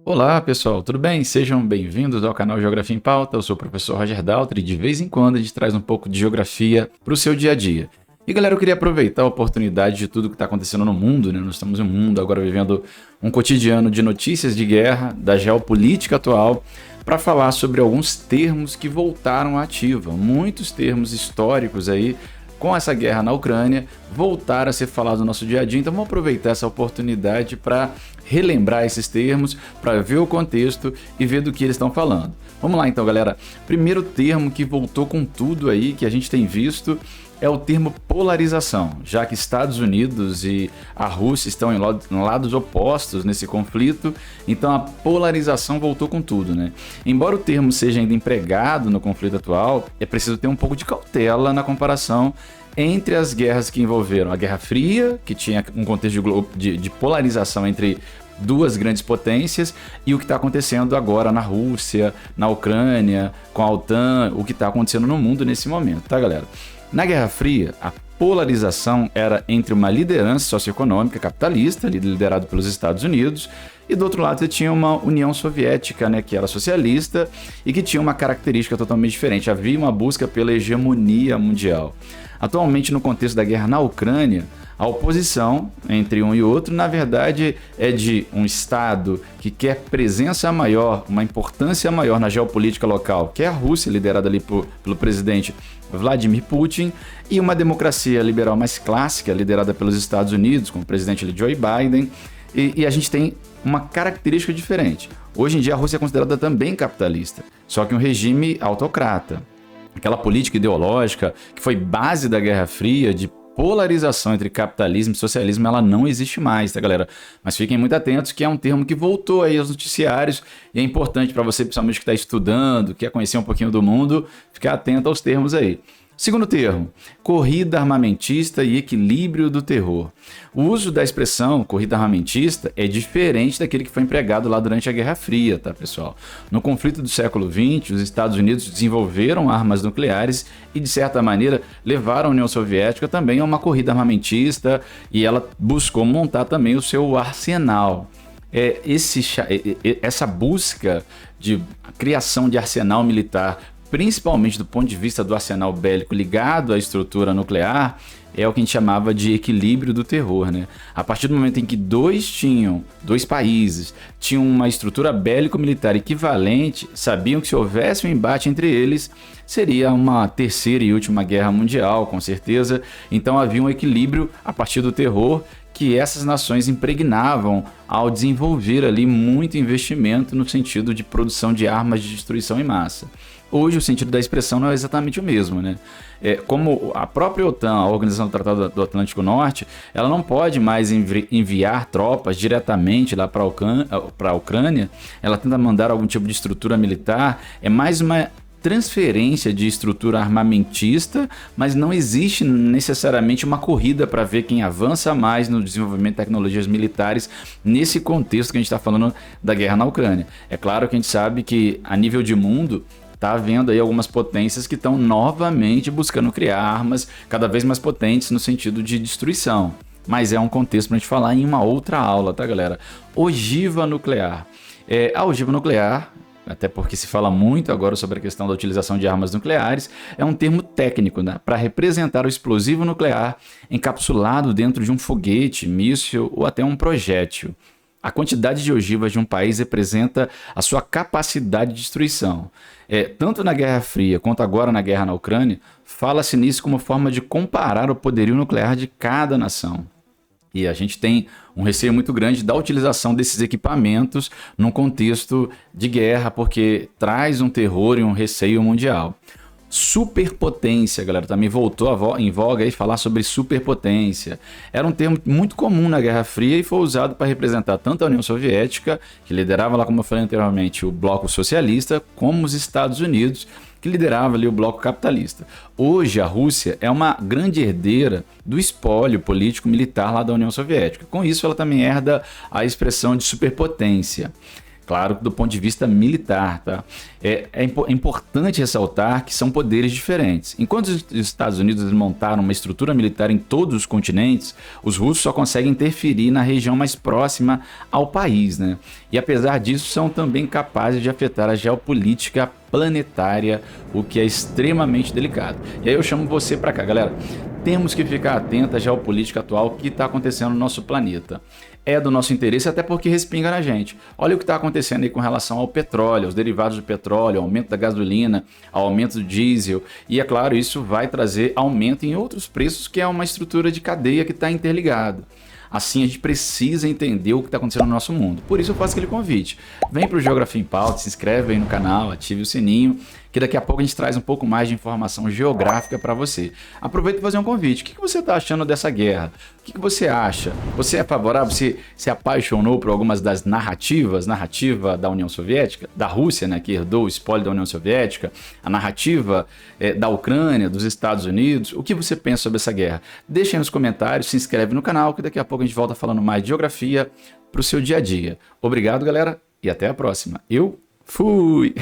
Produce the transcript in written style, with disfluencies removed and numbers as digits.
Olá pessoal, tudo bem? Sejam bem-vindos ao canal Geografia em Pauta. Eu sou o professor Roger Daltri e de vez em quando a gente traz um pouco de geografia para o seu dia a dia. E galera, eu queria aproveitar a oportunidade de tudo que está acontecendo no mundo, né? Nós estamos em um mundo agora vivendo um cotidiano de notícias de guerra, da geopolítica atual, para falar sobre alguns termos que voltaram à ativa. Muitos termos históricos aí com essa guerra na Ucrânia, voltar a ser falado no nosso dia a dia. Então vamos aproveitar essa oportunidade para relembrar esses termos, para ver o contexto e ver do que eles estão falando. Vamos lá então, galera. Primeiro termo que voltou com tudo aí, que a gente tem visto, é o termo polarização, já que Estados Unidos e a Rússia estão em lados opostos nesse conflito, então a polarização voltou com tudo, né? Embora o termo seja ainda empregado no conflito atual, é preciso ter um pouco de cautela na comparação entre as guerras que envolveram a Guerra Fria, que tinha um contexto de polarização entre duas grandes potências, e o que está acontecendo agora na Rússia, na Ucrânia, com a OTAN, o que está acontecendo no mundo nesse momento, tá, galera? Na Guerra Fria, a polarização era entre uma liderança socioeconômica capitalista, liderada pelos Estados Unidos, e do outro lado você tinha uma União Soviética, né, que era socialista e que tinha uma característica totalmente diferente. Havia uma busca pela hegemonia mundial. Atualmente, no contexto da guerra na Ucrânia, a oposição entre um e outro, na verdade, é de um Estado que quer presença maior, uma importância maior na geopolítica local, que é a Rússia, liderada ali pelo presidente Vladimir Putin, e uma democracia liberal mais clássica, liderada pelos Estados Unidos, com o presidente Joe Biden, e a gente tem uma característica diferente. Hoje em dia a Rússia é considerada também capitalista, só que um regime autocrata. Aquela política ideológica que foi base da Guerra Fria, de polarização entre capitalismo e socialismo, ela não existe mais, tá, galera? Mas fiquem muito atentos que é um termo que voltou aí aos noticiários e é importante para você, principalmente que está estudando, quer conhecer um pouquinho do mundo, ficar atento aos termos aí. Segundo termo, corrida armamentista e equilíbrio do terror. O uso da expressão corrida armamentista é diferente daquele que foi empregado lá durante a Guerra Fria, tá, pessoal? No conflito do século XX, os Estados Unidos desenvolveram armas nucleares e, de certa maneira, levaram a União Soviética também a uma corrida armamentista e ela buscou montar também o seu arsenal. Essa busca de criação de arsenal militar, principalmente do ponto de vista do arsenal bélico ligado à estrutura nuclear, é o que a gente chamava de equilíbrio do terror, né? A partir do momento em que dois países tinham uma estrutura bélico-militar equivalente, sabiam que se houvesse um embate entre eles, seria uma terceira e última guerra mundial, com certeza. Então havia um equilíbrio a partir do terror que essas nações impregnavam ao desenvolver ali muito investimento no sentido de produção de armas de destruição em massa. Hoje o sentido da expressão não é exatamente o mesmo, né? Como a própria OTAN, a Organização do Tratado do Atlântico Norte, ela não pode mais enviar tropas diretamente lá para a Ucrânia, ela tenta mandar algum tipo de estrutura militar, é mais uma transferência de estrutura armamentista, mas não existe necessariamente uma corrida para ver quem avança mais no desenvolvimento de tecnologias militares nesse contexto que a gente está falando da guerra na Ucrânia. É claro que a gente sabe que a nível de mundo está havendo aí algumas potências que estão novamente buscando criar armas cada vez mais potentes no sentido de destruição. Mas é um contexto para a gente falar em uma outra aula, tá, galera? Ogiva nuclear. A ogiva nuclear, até porque se fala muito agora sobre a questão da utilização de armas nucleares, é um termo técnico, né, para representar o explosivo nuclear encapsulado dentro de um foguete, míssil ou até um projétil. A quantidade de ogivas de um país representa a sua capacidade de destruição. Tanto na Guerra Fria quanto agora na guerra na Ucrânia, fala-se nisso como forma de comparar o poderio nuclear de cada nação. E a gente tem um receio muito grande da utilização desses equipamentos num contexto de guerra, porque traz um terror e um receio mundial. Superpotência, galera, também voltou em voga aí falar sobre superpotência. Era um termo muito comum na Guerra Fria e foi usado para representar tanto a União Soviética, que liderava lá, como eu falei anteriormente, o bloco socialista, como os Estados Unidos, que liderava ali o bloco capitalista. Hoje a Rússia é uma grande herdeira do espólio político-militar lá da União Soviética. Com isso ela também herda a expressão de superpotência. Claro, do ponto de vista militar, tá? É importante ressaltar que são poderes diferentes. Enquanto os Estados Unidos montaram uma estrutura militar em todos os continentes, os russos só conseguem interferir na região mais próxima ao país, né? E apesar disso, são também capazes de afetar a geopolítica planetária, o que é extremamente delicado. E aí eu chamo você para cá, galera. Temos que ficar atento à geopolítica atual que está acontecendo no nosso planeta. É do nosso interesse até porque respinga na gente. Olha o que está acontecendo aí com relação ao petróleo, aos derivados do petróleo, ao aumento da gasolina, ao aumento do diesel. E é claro, isso vai trazer aumento em outros preços, que é uma estrutura de cadeia que está interligada. Assim, a gente precisa entender o que está acontecendo no nosso mundo. Por isso eu faço aquele convite. Vem para o Geografia em Pauta, se inscreve aí no canal, ative o sininho, que daqui a pouco a gente traz um pouco mais de informação geográfica para você. Aproveita para fazer um convite. O que você está achando dessa guerra? O que você acha? Você é favorável? Você se apaixonou por algumas das narrativas? Narrativa da União Soviética, da Rússia, né, que herdou o espólio da União Soviética, a narrativa da Ucrânia, dos Estados Unidos. O que você pensa sobre essa guerra? Deixa aí nos comentários, se inscreve no canal, que daqui a pouco a gente volta falando mais de geografia para o seu dia a dia. Obrigado, galera, e até a próxima. Eu fui!